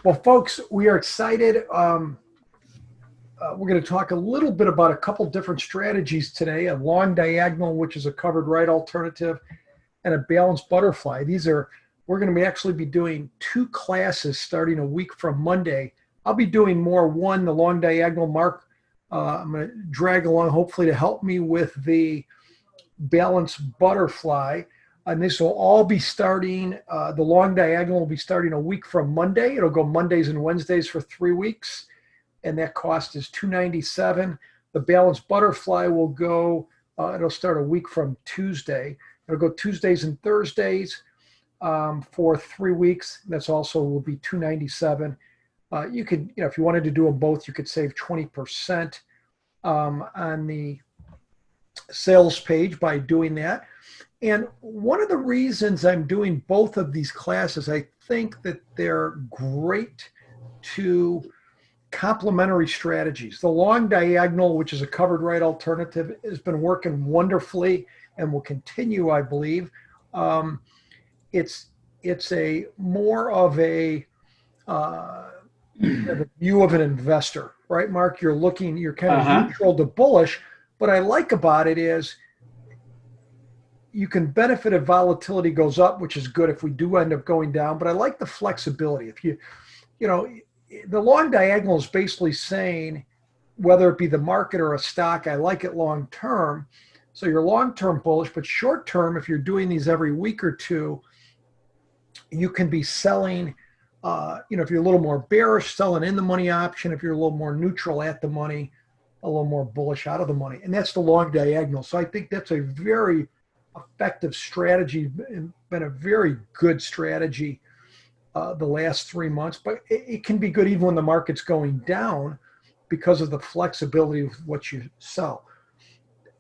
Well, folks, we are excited. We're going to talk a little bit about a couple different strategies today, a long diagonal, which is a covered right alternative, and a balanced butterfly. We're going to actually be doing two classes starting a week from Monday. I'll be doing the long diagonal. Mark, I'm going to drag along, hopefully, to help me with the balanced butterfly. And this will all be starting, the long diagonal will be starting a week from Monday. It'll go Mondays and Wednesdays for 3 weeks. And that cost is $297. The balanced butterfly will go, it'll start a week from Tuesday. It'll go Tuesdays and Thursdays for 3 weeks. That's also will be $297. You could, if you wanted to do them both, you could save 20% on the sales page by doing that. And one of the reasons I'm doing both of these classes, I think that they're great to complementary strategies. The long diagonal, which is a covered right alternative, has been working wonderfully and will continue, I believe. It's a more of a view of an investor, right, Mark? You're kind of neutral to bullish. What I like about it is you can benefit if volatility goes up, which is good if we do end up going down. But I like the flexibility. If the long diagonal is basically saying, whether it be the market or a stock, I like it long term. So you're long term bullish, but short term, if you're doing these every week or two, you can be selling. If you're a little more bearish, selling in the money option. If you're a little more neutral at the money, a little more bullish out of the money. And that's the long diagonal. So I think that's a very effective strategy and been a very good strategy the last 3 months. But it can be good even when the market's going down because of the flexibility of what you sell.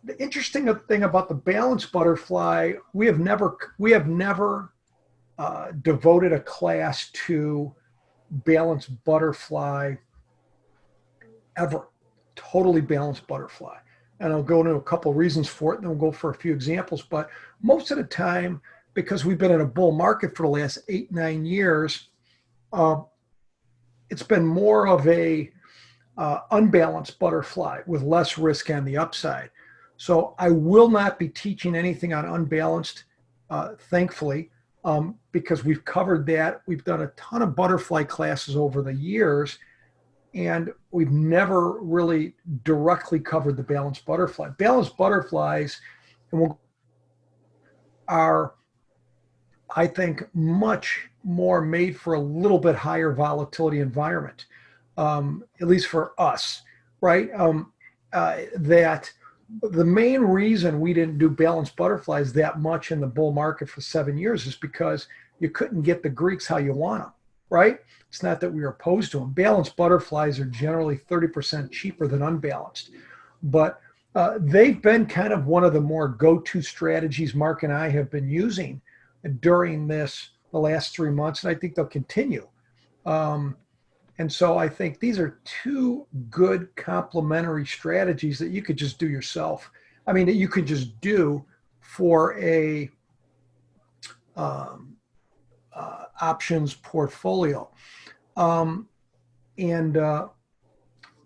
The interesting thing about the balanced butterfly, we have never devoted a class to balanced butterfly ever. Totally balanced butterfly. And I'll go into a couple of reasons for it, and then we'll go for a few examples. But most of the time, because we've been in a bull market for the last 8-9 years, it's been more of a unbalanced butterfly with less risk on the upside. So I will not be teaching anything on unbalanced, thankfully, because we've covered that. We've done a ton of butterfly classes over the years, and we've never really directly covered the balanced butterfly. Balanced butterflies are, I think, much more made for a little bit higher volatility environment, at least for us, right? That the main reason we didn't do balanced butterflies that much in the bull market for 7 years is because you couldn't get the Greeks how you want them, right? It's not that we were opposed to them. Balanced butterflies are generally 30% cheaper than unbalanced. But they've been kind of one of the more go-to strategies Mark and I have been using during the last 3 months, and I think they'll continue. And so I think these are two good complementary strategies that you could just do yourself. I mean, that you could just do for a options portfolio.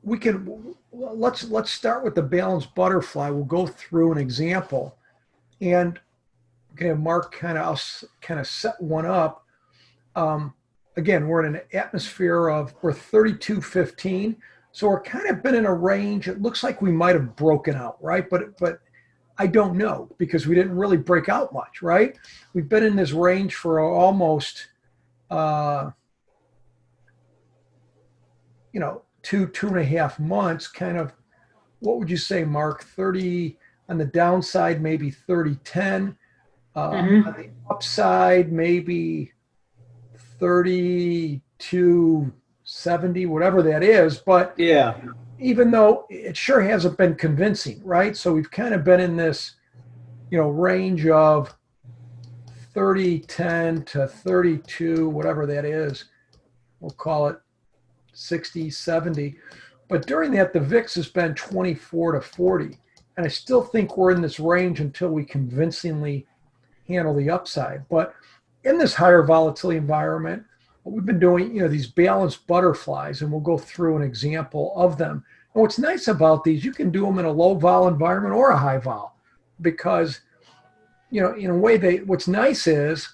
We can, let's start with the balanced butterfly. We'll go through an example, and okay, Mark I'll kind of set one up. Again, we're in an atmosphere we're 32.15. So we're kind of been in a range. It looks like we might have broken out, right? But I don't know because we didn't really break out much, right? We've been in this range for almost, 2.5 months, kind of. What would you say, Mark? 30 on the downside, maybe 30.10. On the upside, maybe 32.70, whatever that is. But yeah, even though it sure hasn't been convincing, right? So we've kind of been in this, range of 30.10 to 32, whatever that is. We'll call it 60, 70. But during that, the VIX has been 24 to 40. And I still think we're in this range until we convincingly handle the upside. But in this higher volatility environment, But we've been doing, these balanced butterflies, and we'll go through an example of them. And what's nice about these, you can do them in a low vol environment or a high vol, because, in a way, what's nice is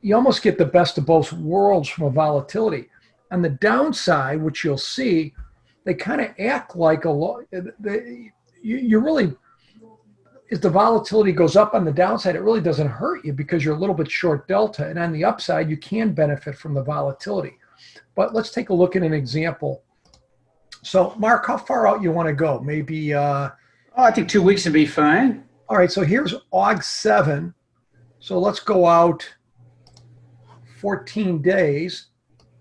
you almost get the best of both worlds from a volatility. On the downside, which you'll see, they kind of act like you really, as the volatility goes up on the downside, it really doesn't hurt you because you're a little bit short delta. And on the upside, you can benefit from the volatility. But let's take a look at an example. So, Mark, how far out you want to go? Maybe I think 2 weeks would be fine. All right, so here's AUG 7. So let's go out 14 days.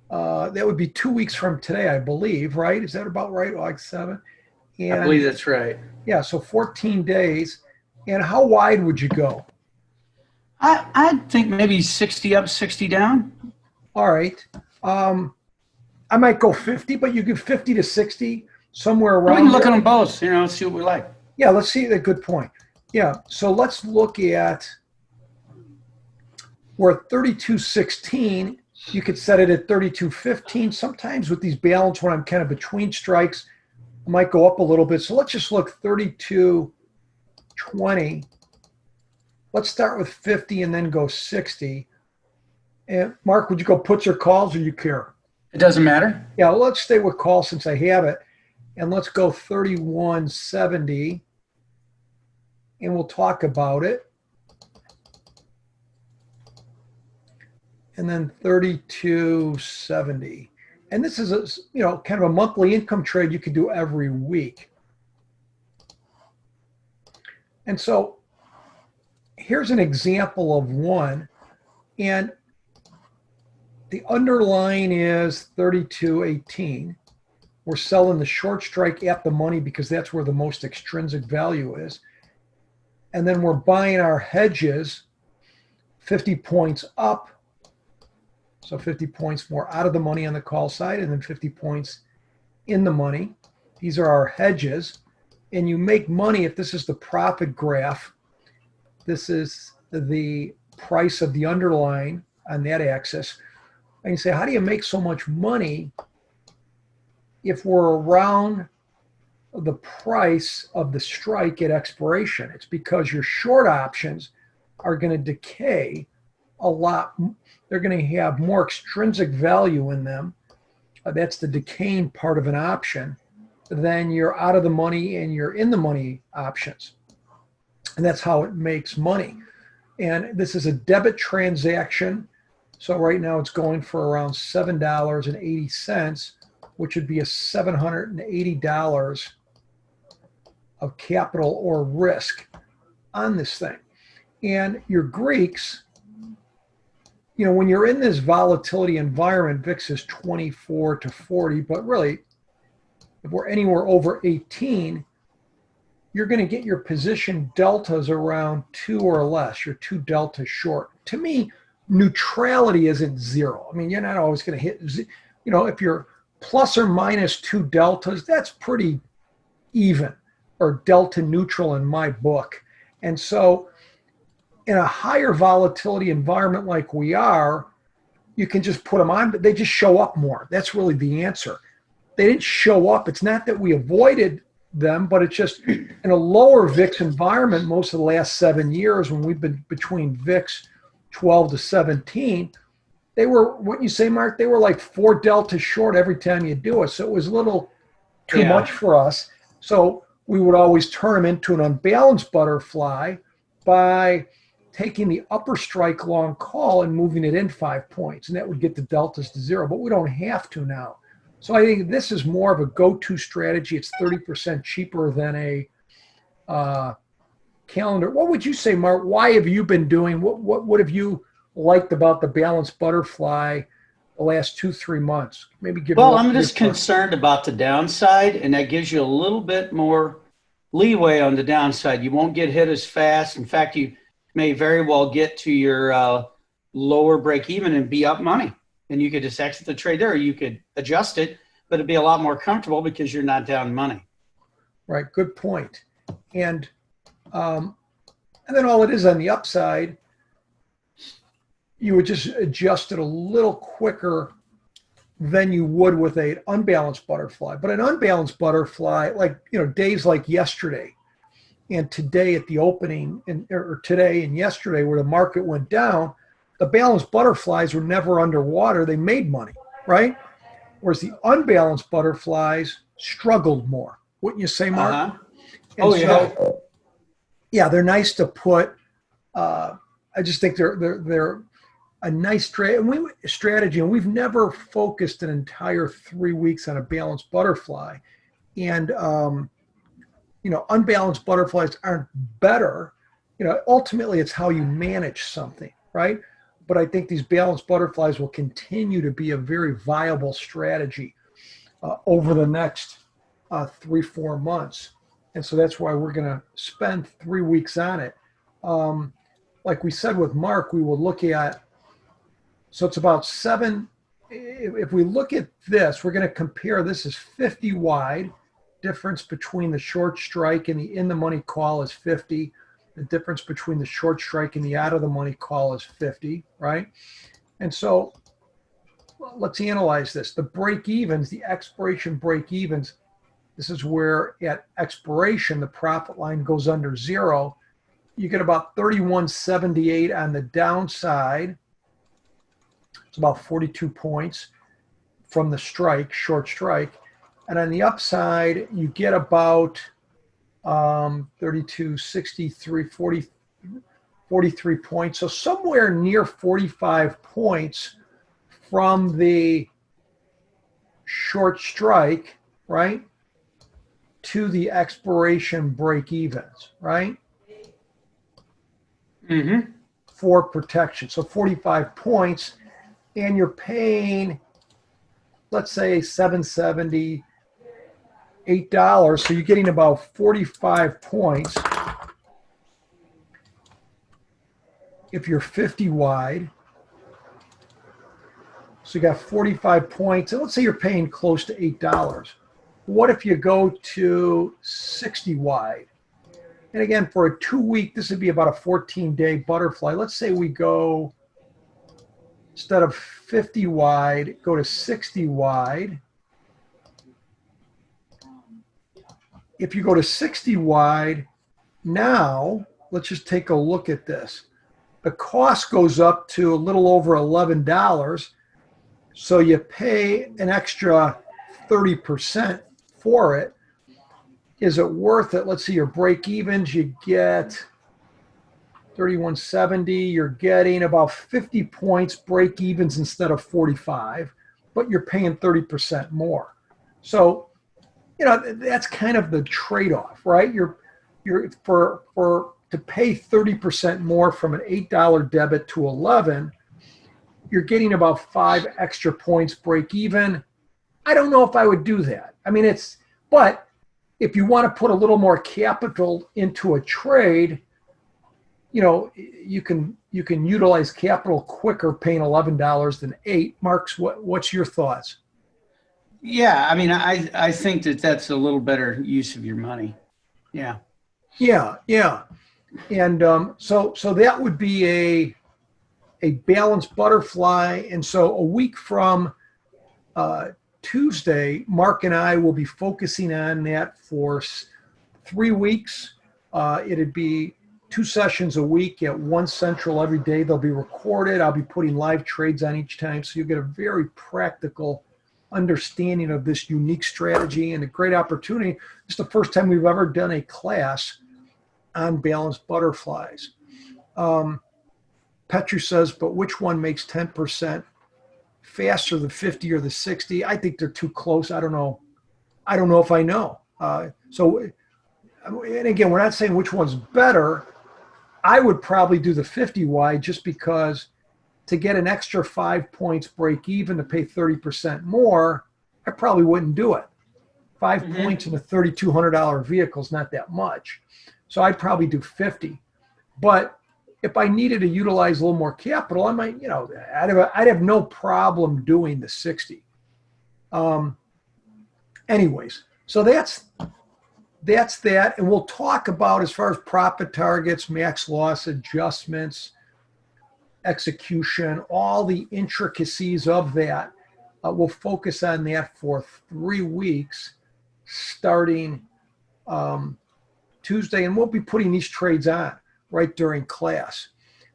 That would be 2 weeks from today, I believe, right? Is that about right, AUG 7? And, I believe that's right. Yeah, so 14 days. And how wide would you go? I think maybe 60 up, 60 down. All right. I might go 50, but you give 50 to 60, somewhere around. We can look at them both, see what we like. Yeah, let's see. A good point. Yeah, so let's look at, we're at 32.16. You could set it at 32.15. Sometimes with these balance, when I'm kind of between strikes, I might go up a little bit. So let's just look 32.20. Let's start with 50 and then go 60. And Mark, would you go puts or calls, or you care? It doesn't matter. Yeah, well, let's stay with call since I have it. And let's go 31.70. And we'll talk about it. And then 32.70. And this is a, kind of a monthly income trade you could do every week. And so here's an example of one. And the underlying is 32.18. We're selling the short strike at the money because that's where the most extrinsic value is. And then we're buying our hedges 50 points up. So 50 points more out of the money on the call side, and then 50 points in the money. These are our hedges. And you make money if this is the profit graph. This is the price of the underlying on that axis. And you say, how do you make so much money if we're around the price of the strike at expiration? It's because your short options are going to decay a lot. They're going to have more extrinsic value in them. That's the decaying part of an option. Then you're out of the money and you're in the money options. And that's how it makes money. And this is a debit transaction. So right now it's going for around $7.80, which would be a $780 of capital or risk on this thing. And your Greeks, when you're in this volatility environment, VIX is 24 to 40, but really, if we're anywhere over 18, you're going to get your position deltas around 2 or less. You're 2 deltas short. To me, neutrality isn't zero. I mean, you're not always going to hit, if you're plus or minus 2 deltas, that's pretty even, or delta neutral in my book. And so in a higher volatility environment like we are, you can just put them on, but they just show up more. That's really the answer. They didn't show up. It's not that we avoided them, but it's just in a lower VIX environment, most of the last 7 years when we've been between VIX 12 to 17, they were, what you say, Mark, they were like 4 deltas short every time you do it. So it was a little too much for us. So we would always turn them into an unbalanced butterfly by taking the upper strike long call and moving it in 5 points. And that would get the deltas to 0, but we don't have to now. So I think this is more of a go-to strategy. It's 30% cheaper than a calendar. What would you say, Mark? Why have you been doing, what have you liked about the balanced butterfly the last 2-3 months? Maybe give. Well, I'm just concerned about the downside, and that gives you a little bit more leeway on the downside. You won't get hit as fast. In fact, you may very well get to your lower break even and be up money. And you could just exit the trade there. You could adjust it, but it'd be a lot more comfortable because you're not down money. Right. Good point. And then all it is on the upside, you would just adjust it a little quicker than you would with an unbalanced butterfly. But an unbalanced butterfly, like, days like yesterday and today at the opening, or today and yesterday where the market went down, the balanced butterflies were never underwater. They made money, right? Whereas the unbalanced butterflies struggled more. Wouldn't you say, Mark? Uh-huh. And yeah. Yeah, they're nice to put. I just think they're a nice strategy, and we've never focused an entire 3 weeks on a balanced butterfly. And unbalanced butterflies aren't better. Ultimately, it's how you manage something, right? But I think these balanced butterflies will continue to be a very viable strategy over the next 3-4 months. And so that's why we're going to spend 3 weeks on it. Like we said with Mark, we will look at, so it's about 7. If we look at this, we're going to compare, this is 50 wide. Difference between the short strike and the in the money call is 50. The difference between the short strike and the out of the money call is 50, right? And so let's analyze this. The break evens, the expiration break evens, this is where at expiration, the profit line goes under zero. You get about 31.78 on the downside. It's about 42 points from the strike, short strike. And on the upside, you get about 32, 63, 40, 43 points. So somewhere near 45 points from the short strike, right, to the expiration break evens, right? Mm-hmm. For protection. So 45 points, and you're paying, let's say, $7.70, $8. So you're getting about 45 points if you're 50 wide. So you got 45 points, and let's say you're paying close to $8. What if you go to 60 wide? And again, for a 2-week, this would be about a 14-day butterfly. Let's say we go, instead of 50 wide, go to 60 wide. If you go to 60 wide, now let's just take a look at this. The cost goes up to a little over $11. So you pay an extra 30% for it. Is it worth it? Let's see, your break evens, you get 31.70. You're getting about 50 points break evens instead of 45, but you're paying 30% more. So, that's kind of the trade-off, right? You're to pay 30% more from an $8 debit to 11, you're getting about 5 extra points break even. I don't know if I would do that. I mean, but if you want to put a little more capital into a trade, you can utilize capital quicker paying $11 than $8. Marks, what's your thoughts? Yeah, I mean, I think that's a little better use of your money. Yeah. Yeah. And so that would be a balanced butterfly. And so a week from Tuesday, Mark and I will be focusing on that for 3 weeks. It'd be 2 sessions a week at 1 Central every day. They'll be recorded. I'll be putting live trades on each time. So you'll get a very practical understanding of this unique strategy and a great opportunity. It's the first time we've ever done a class on balanced butterflies. Petru says, but which one makes 10% faster, the 50 or the 60? I think they're too close. I don't know if I know. And again, we're not saying which one's better. I would probably do the 50 wide just because to get an extra 5 points break even to pay 30% more, I probably wouldn't do it. 5 points in a $3,200 vehicle is not that much. So I'd probably do 50. But if I needed to utilize a little more capital, I might, I'd have no problem doing the 60. Anyways, so that's that. And we'll talk about, as far as profit targets, max loss adjustments, execution, all the intricacies of that. We'll focus on that for 3 weeks starting Tuesday, and we'll be putting these trades on right during class.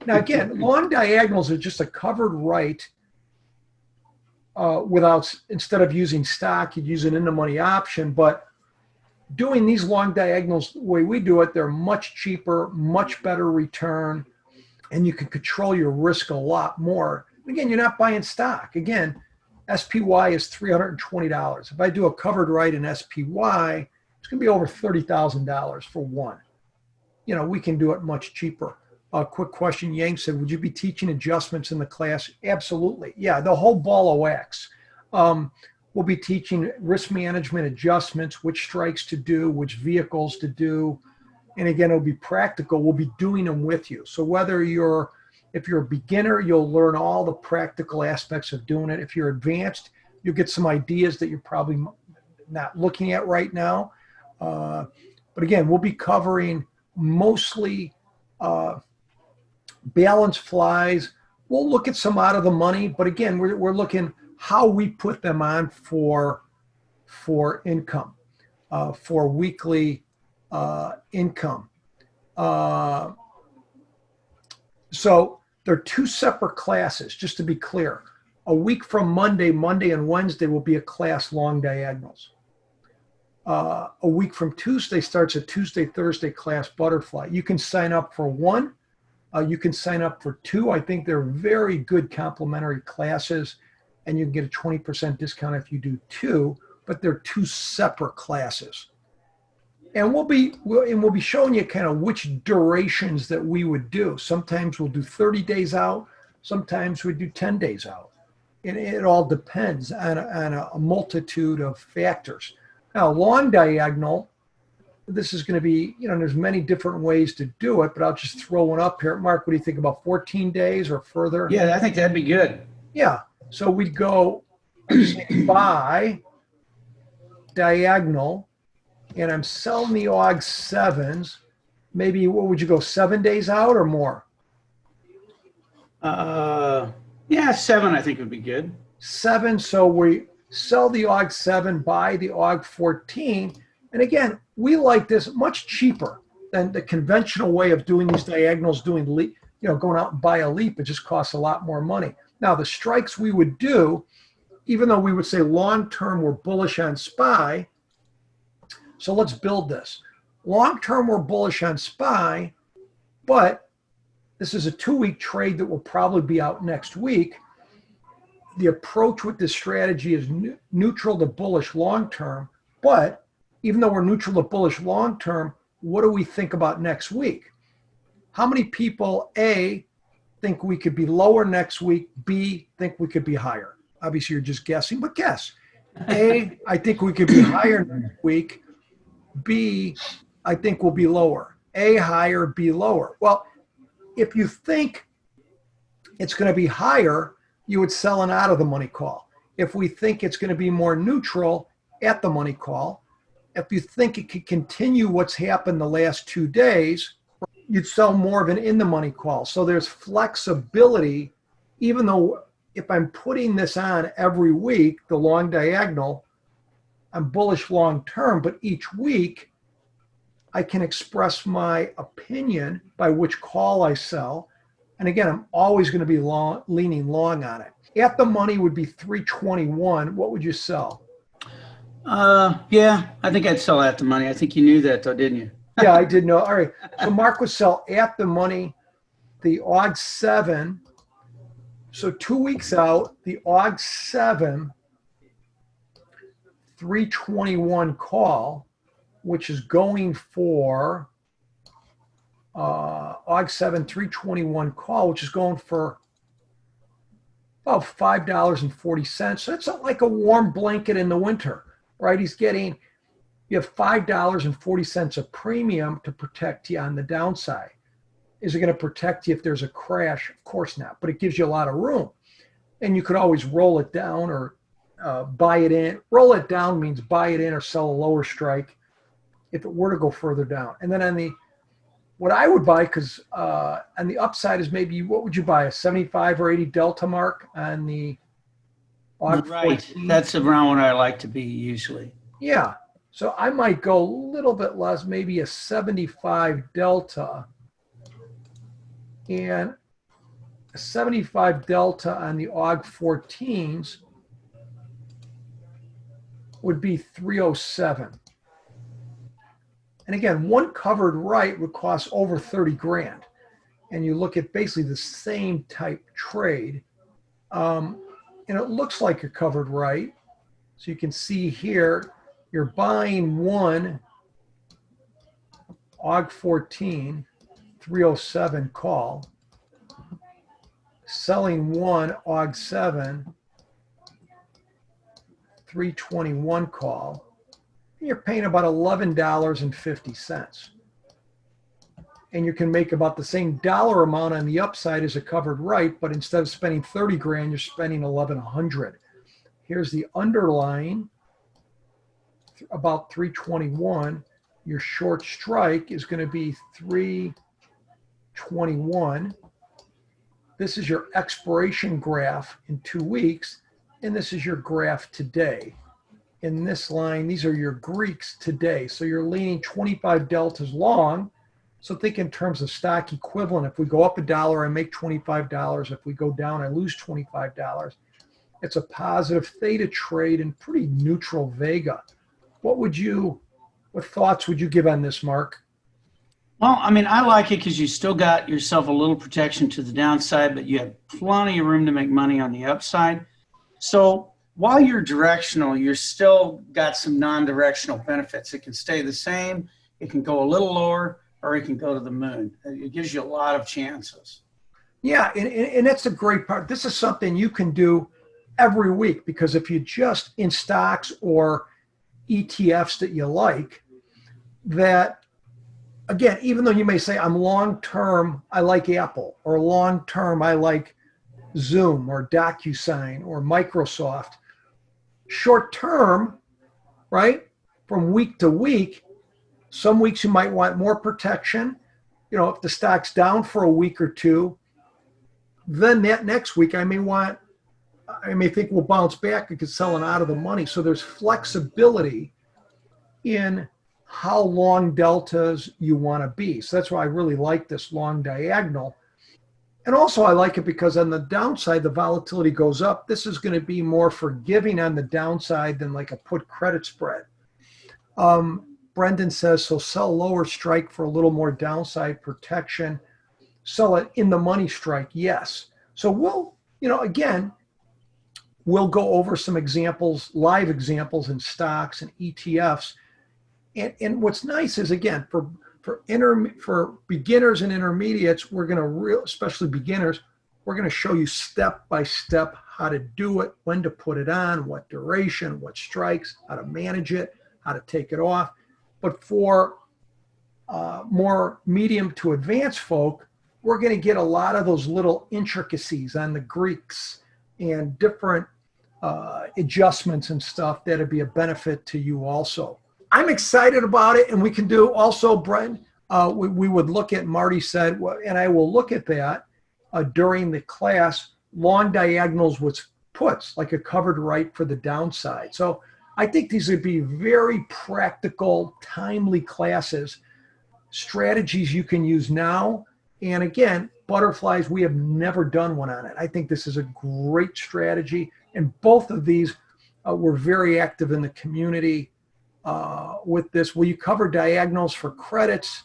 Now, again, long diagonals are just a covered right instead of using stock, you'd use an in-the-money option. But doing these long diagonals the way we do it, they're much cheaper, much better return, and you can control your risk a lot more. Again, you're not buying stock. Again, SPY is $320. If I do a covered right in SPY, it's going to be over $30,000 for one. We can do it much cheaper. A quick question. Yang said, would you be teaching adjustments in the class? Absolutely. Yeah, the whole ball of wax. We'll be teaching risk management adjustments, which strikes to do, which vehicles to do. And again, it'll be practical. We'll be doing them with you. So if you're a beginner, you'll learn all the practical aspects of doing it. If you're advanced, you'll get some ideas that you're probably not looking at right now. But again, we'll be covering mostly balance flies. We'll look at some out of the money, but again, we're looking how we put them on for income, for weekly income. So they're 2 separate classes, just to be clear. A week from Monday and Wednesday will be a class long diagonals. A week from Tuesday starts a Tuesday, Thursday class butterfly. You can sign up for 1. You can sign up for 2. I think they're very good complementary classes, and you can get a 20% discount if you do 2, but they're 2 separate classes. And we'll be showing you kind of which durations that we would do. Sometimes we'll do 30 days out. Sometimes we do 10 days out. And it all depends on a multitude of factors. Now, long diagonal, this is going to be, there's many different ways to do it, but I'll just throw one up here. Mark, what do you think about 14 days or further? Yeah, I think that'd be good. Yeah. So we'd go by diagonal, and I'm selling the AUG 7s. Maybe, what would you go, 7 days out or more? Yeah, 7 I think would be good. 7. So we sell the AUG 7, buy the AUG 14. And again, we like this much cheaper than the conventional way of doing these diagonals, going out and buy a leap. It just costs a lot more money. Now, the strikes we would do, even though we would say long-term we're bullish on SPY, so let's build this. Long-term we're bullish on SPY, but this is a 2-week trade that will probably be out next week. The approach with this strategy is neutral to bullish long-term, but even though we're neutral to bullish long-term, what do we think about next week? How many people, A, think we could be lower next week, B, think we could be higher? Obviously, you're just guessing, but guess. A, I think we could be higher next week. B, I think we'll be lower. A, higher, B, lower. Well, if you think it's going to be higher, you would sell an out of the money call. If we think it's going to be more neutral, at the money call. If you think it could continue what's happened the last 2 days, you'd sell more of an in the money call. So there's flexibility, even though if I'm putting this on every week, the long diagonal, I'm bullish long term, but each week I can express my opinion by which call I sell. And again, I'm always going to be leaning long on it. At the money would be 321. What would you sell? Yeah, I think I'd sell at the money. I think you knew that though, didn't you? Yeah, I did know. All right. So Mark would sell at the money, the AUG 7. So 2 weeks out, the AUG 7, 321 call, which is going for AUG 7, 321 call, which is going for about $5.40. So that's like a warm blanket in the winter, right? You have $5.40 of premium to protect you on the downside. Is it going to protect you if there's a crash? Of course not, but it gives you a lot of room. And you could always roll it down or buy it in. Roll it down means buy it in or sell a lower strike if it were to go further down. And then on the what I would buy, because on the upside is maybe, what would you buy, a 75 or 80 delta mark on the AUG Right. 14? That's around what I like to be usually. Yeah. So I might go a little bit less, maybe a 75 delta, and a 75 delta on the AUG 14s would be 307. And again, one covered right would cost over 30 grand. And you look at basically the same type trade. And it looks like a covered right. So you can see here, you're buying one AUG 14, 307 call, selling one AUG 7, 321 call. And you're paying about $11.50. And you can make about the same dollar amount on the upside as a covered right, but instead of spending 30 grand, you're spending 1,100. Here's the underlying, about 321. Your short strike is going to be 321. This is your expiration graph in 2 weeks, and this is your graph today. In this line, these are your Greeks today. So you're leaning 25 deltas long. So think in terms of stock equivalent. If we go up $1, I make $25. If we go down, I lose $25. It's a positive theta trade and pretty neutral vega. What thoughts would you give on this, Mark? Well, I mean, I like it because you still got yourself a little protection to the downside, but you have plenty of room to make money on the upside. So while you're directional, you're still got some non-directional benefits. It can stay the same, it can go a little lower, or it can go to the moon. It gives you a lot of chances. Yeah, and that's the great part. This is something you can do every week, because if you just in stocks or ETFs that you like, that again, even though you may say I'm long-term, I like Apple, or long-term, I like Zoom or DocuSign or Microsoft, short-term, right, from week to week, some weeks you might want more protection. You know, if the stock's down for a week or two, then that next week I may think we'll bounce back because selling out of the money. So there's flexibility in how long deltas you want to be. So that's why I really like this long diagonal. And also I like it because on the downside, the volatility goes up. This is going to be more forgiving on the downside than like a put credit spread. Brendan says, so sell lower strike for a little more downside protection. Sell it in the money strike, yes. So we'll go over some examples, live examples in stocks and ETFs. And what's nice is, again, for beginners and intermediates, we're going to, especially beginners, we're going to show you step by step how to do it, when to put it on, what duration, what strikes, how to manage it, how to take it off. But for more medium to advanced folk, we're going to get a lot of those little intricacies on the Greeks and different adjustments and stuff that'll be a benefit to you also. I'm excited about it, and we can do also, Brent, we would look at, Marty said, and I will look at that during the class, long diagonals with puts, like a covered right for the downside. So I think these would be very practical, timely classes, strategies you can use now. And again, butterflies, we have never done one on it. I think this is a great strategy. And both of these were very active in the community with this. Will you cover diagonals for credits?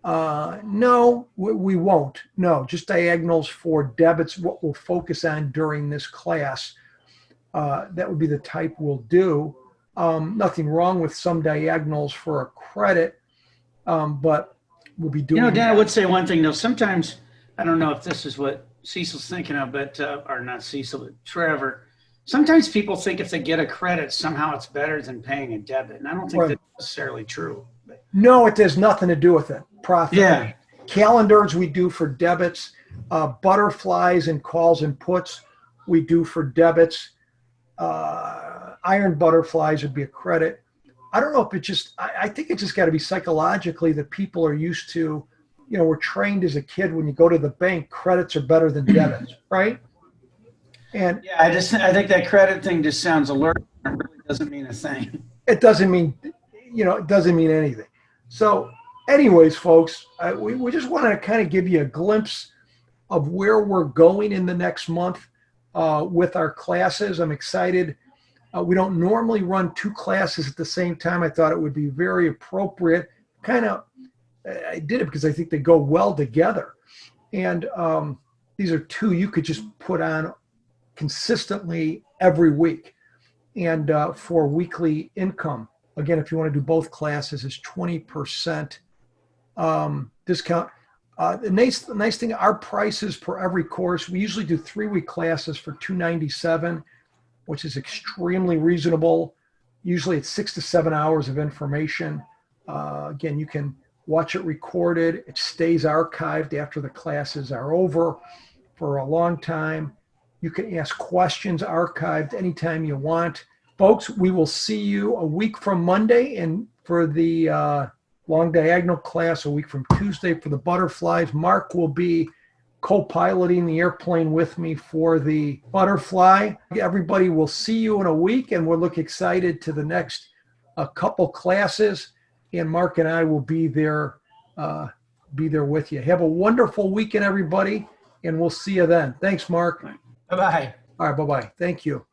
No, we won't. No, just diagonals for debits, what we'll focus on during this class. That would be the type we'll do. Nothing wrong with some diagonals for a credit, but we'll be doing. Dan, I would say one thing, though. Sometimes, I don't know if this is what Cecil's thinking of, but or not Cecil, but Trevor. Sometimes people think if they get a credit, somehow it's better than paying a debit, and I don't think that's necessarily true. But. No, it has nothing to do with it. Profit. Yeah. Calendars we do for debits. Butterflies and calls and puts we do for debits. Iron butterflies would be a credit. I don't know if it just, I think it just got to be psychologically that people are used to we're trained as a kid, when you go to the bank, credits are better than debits, right? And yeah, I think that credit thing just sounds alert. It really doesn't mean a thing. it doesn't mean, it doesn't mean anything. So anyways, folks, we just wanted to kind of give you a glimpse of where we're going in the next month with our classes. I'm excited. We don't normally run 2 classes at the same time. I thought it would be very appropriate. I did it because I think they go well together. And these are 2 you could just put on consistently every week. And for weekly income, again, if you want to do both classes, is 20% discount. The nice thing, our prices per every course, we usually do 3-week classes for $297, which is extremely reasonable. Usually it's 6 to 7 hours of information. Again, you can watch it recorded. It stays archived after the classes are over for a long time. You can ask questions archived anytime you want. Folks, we will see you a week from Monday and for the long diagonal class, a week from Tuesday for the butterflies. Mark will be co-piloting the airplane with me for the butterfly. Everybody will see you in a week, and we'll look excited to the next couple classes. And Mark and I will be there with you. Have a wonderful weekend, everybody, and we'll see you then. Thanks, Mark. Bye-bye. All right, bye-bye. Thank you.